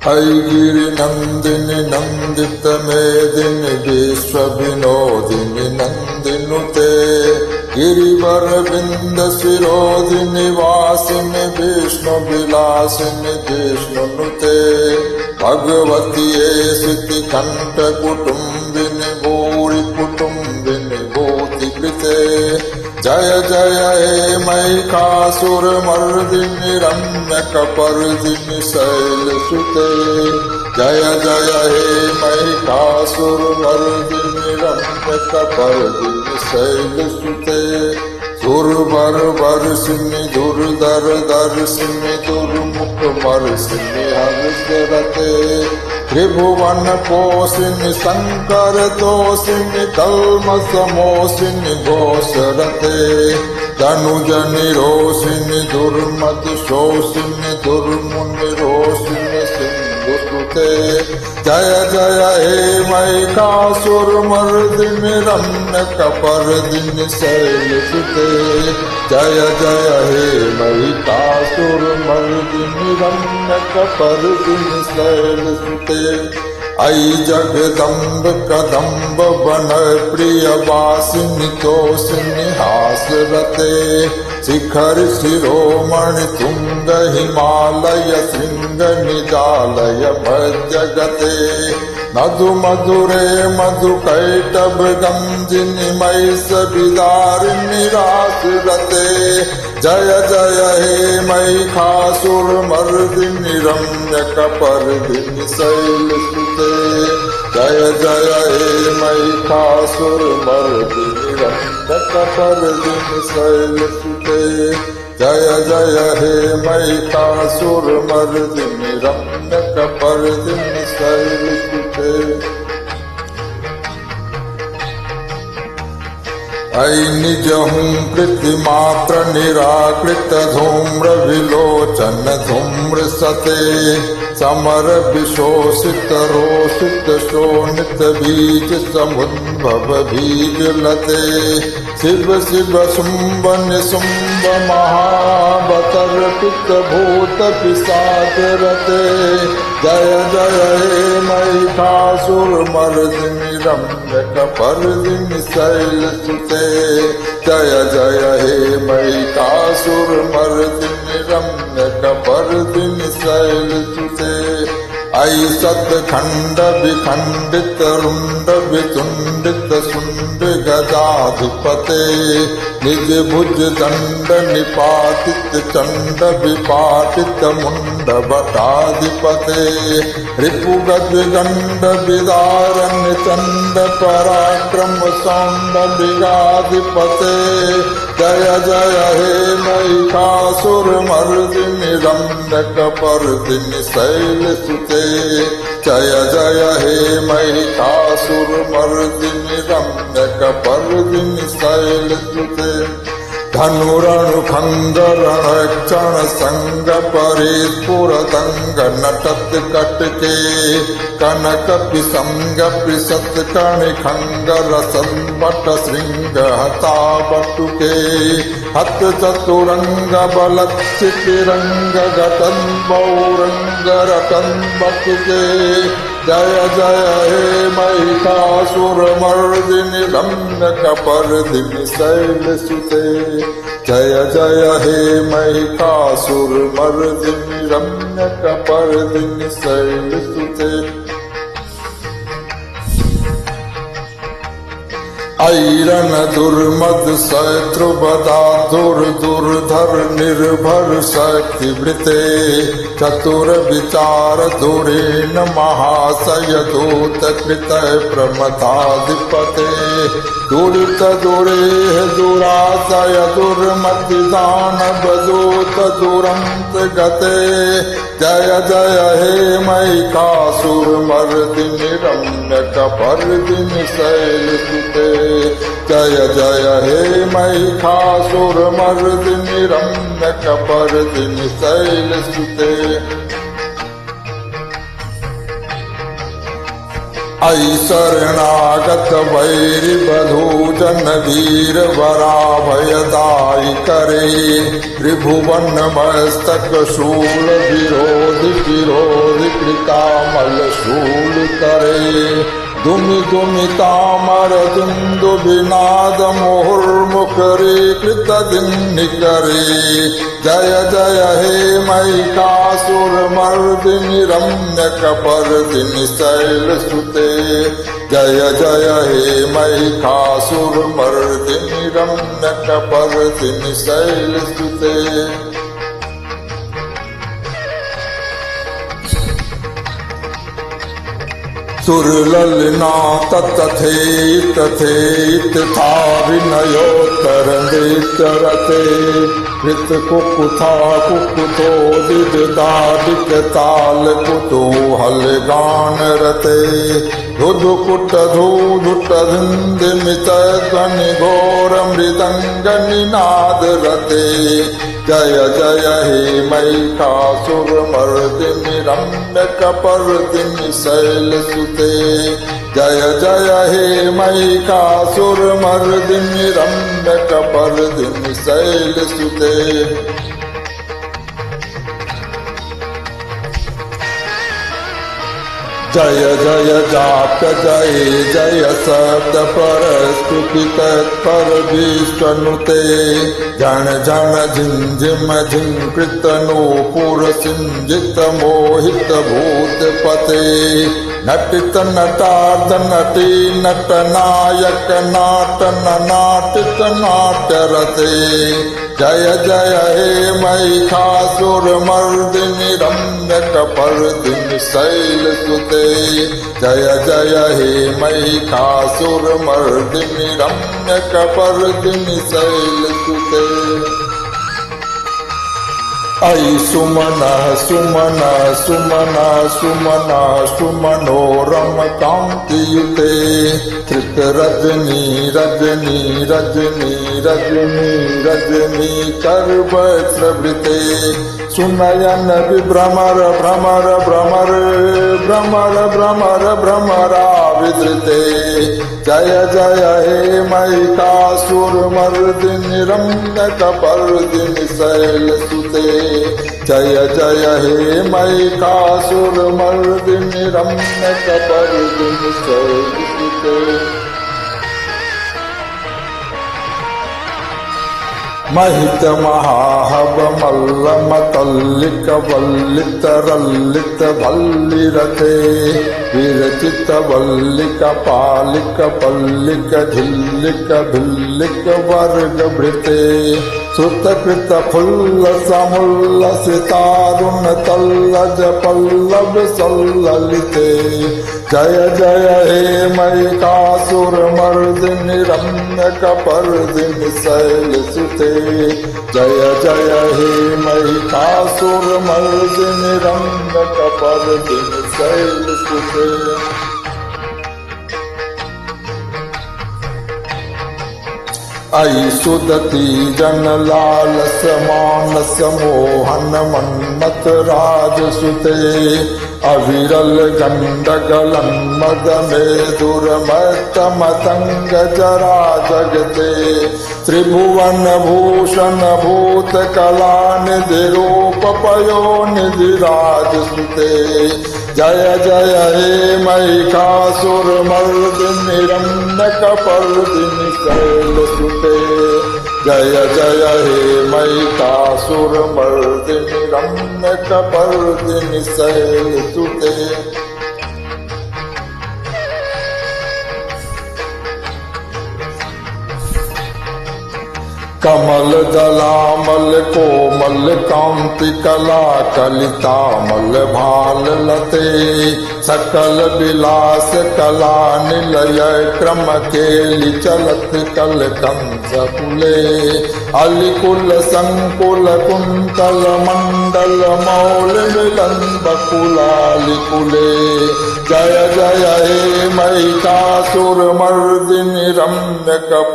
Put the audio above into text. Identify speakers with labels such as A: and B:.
A: ऐगिरिनन्दिनि नन्दितमेदिनि विश्वविनोदिनि नन्दिनुते गिरिवरविन्दशिरोदिनि वासिनि विष्णुविलासिनि विष्णुनुते भगवति श्रुतिकण्ठकुटुम्बिनि भूरिकुटुम्बिनि भूतिकृते जय जय हे मैकासुरमर्दिनि रम्यकपर्दिनि शैलसुते जय जय हे मैकासुरमर्दिनि रम्यकपर्दिनि शैलसुते दुर्बरवर्षिणि दुर्धरदर्शिनि दुर्मुखमर्षिणि हर्षरते त्रिभुवनपोषिणि शङ्करतोषिणि कल्मषमोषिणि घोषरते तनुजनिरोषिणि दुर्मतिशोषिणि दुर्मुनिरोषिणि सिन्धुसुते जय जय हे मैकासुरमर्दिनि रम्यकपर्दिनि शैलसुते जय जय हे मैकासुरमर्दिनि रम्यकपर्दिनि शैलसुते ऐ जगदम्ब कदम्ब वन प्रियवासिनि तोषिनि हासरते शिखर शिरोमणि तुंग हिमालय शृंग निजालय मज्जगते मधु मधुरे मधु कैटभ गंजिनि मैस विदारिणि रासरते जय जय हे मैकासुरमर्दिनि रम्यकपर्दिनि शैलसुते जय जय हे मैकासुरमर्दिनि रम्यकपर्दिनि शैलसुते जय जय हे मैकासुरमर्दिनि रम्यकपर्दिनि शैलसुते ऐ निजहुं कृतिमात्र निराकृत धूम्र विलोचन धूम्र सते समर विशोषित रोषित शोणित बीज समुद्भव बीज लते शिव शिव शुंभ निशुंभ महावतर्पित भूत पिशाच रते जय जय हे मैकासुरमर्दिनि रम्यकपर्दिनि शैलसुते जय जय हे मैकासुरमर्दिनि रम्यकपर्दिनि शैलसुते ऐ सत्खण्ड विखण्डित रुण्ड वितुण्डित शुण्ड गदाधिपते निज भुज दण्ड निपातित चण्ड विपाटित मुण्ड भटाधिपते रिपुगज गण्ड विदारण्य चण्ड पराक्रम सौण्ड विगाधिपते जय जय हे मैकासुरमर्दिनि रम्यकपर्दिनि शैलसुते जय जय हे मैकासुरमर्दिनि रम्यकपर्दिनि शैलसुते धनुरणु खंजर क्षण संग परिस्फुर दंग नटत कटके कनक पिसंग पिसत कणि खंगर संबट श्रृंग हता बटुके हत चतुरंग बलक्षितिरंग घटन बौरंग रटन बटुके जय जय हे मैकासुरमर्दिनि रम्यकपर्दिनि शैलसुते जय जय हे मैकासुरमर्दिनि रम्यकपर्दिनि शैलसुते ऐरन दुर्मद शत्रु बदाधुर दुर्धर निर्भर शक्तिवृते चतुर विचार धुरीन महाशय दूत कृत प्रमथाधिपते दुरित दुरेह दुराशय दुर्मति दानव दूत दुरंत गते जय जय हे मैकासुरमर्दिनि रम्यकपर्दिनि शैलसुते जय जय हे मैकासुरमर्दिनि रम्यकपर्दिनि शैलसुते आई शरणागत वैरि बधू जन वीर वरा भयदाई करे त्रिभुवन मस्तक शूल विरोधि विरोधि कृतामल शूल करे दुमि दुमि तामर दुंदु विनाद मुहुर्मुखरी कृत दिन्नि करे जय जय हे महिषासुर मर्दिनि रम्य कपर्दिनि शैल सुते जय जय हे महिषासुर मर्दिनि रम्य कपर्दिनि शैल सुते सुरललना तथेत था विनयोत्तर चरते कृत कुकुथा कुकुथो दिदादिक ताल कुतूहल गान रते धुधुकुट धूधुट धिंदिमित ध्वनि घोर मृदंग निनाद रते जय जय हे महिषासुर मर्दिनि रम्य कपर्दिनि शैल सुते जय जय हे महिषासुर मर्दिनि रम्य कपर्दिनि शैल सुते जय जय जाप जय जय शब्द पर स्तुति तत्पर विष्णुते जन जन झिंझिम झिंकृत नूपुर सिंजित मोहित भूत पते नटित नटार्ध नटी नट नायक नाटन नाटित नाट्य रते जय जय हे महिषासुर मर्दिनि रम्य कपर्दिनि शैल सुते जय जय हे महिषासुर मर्दिनि रम्य कपर्दिनि शैल सुते ऐ सुमन सुमन सुमन सुमन सुमनोरम कांतियुते धृत रजनी रजनी रजनी रजनी रजनी कर्वृते सुनयन विभ्रमर भ्रमर भ्रमर भ्रमर भ्रमर भ्रमरा विधृते जय जय हे महिषासुर मर्दिनि रम्य कपर्दिनि शैल सुते जय जय हे महिषासुर मर्दिनि रम्य कपर्दिनि शैल सुते महित महाहव मल्ल मतल्लिक वल्लित रल्लित भल्लिरते विरचित वल्लिक पालिक पल्लिक झिल्लिक भिल्लिक वर्ग भृते श्रुतकृत फुल्ल समुल्ल सितारुण तल्लज पल्लव सल्ललिते जय जय हे महिषासुर मर्दिनि रम्य कपर्दिनि शैल सुते जय जय हे महिषासुर मर्दिनि रम्य कपर्दिनि शैल सुते ऐ सुदती जन लालस मानस मोहन मन्मथ राज सुते अविरल गंडगलन मद मेधुर मत मतंग जरा जगते त्रिभुवन भूषण भूत कला निधि रूप पयो निधि राज सुते जय जय हे महिषासुर मर्दिनि रम्य कपर्दिनि शैल सुते जय जय हे महिषासुर मर्दिनि रम्य कपर्दिनि शैल सुते कमल दलामल कोमल कांति कला कलितामल भाल लते सकल विलास कला निलय क्रम केलि चलत कल कंस कुले अलिकुल संकुल कुंतल मंडल मौल मिलन बकुलालिकुले जय जय हे महिषासुर मर्दिनि रम्य कपर्दिनि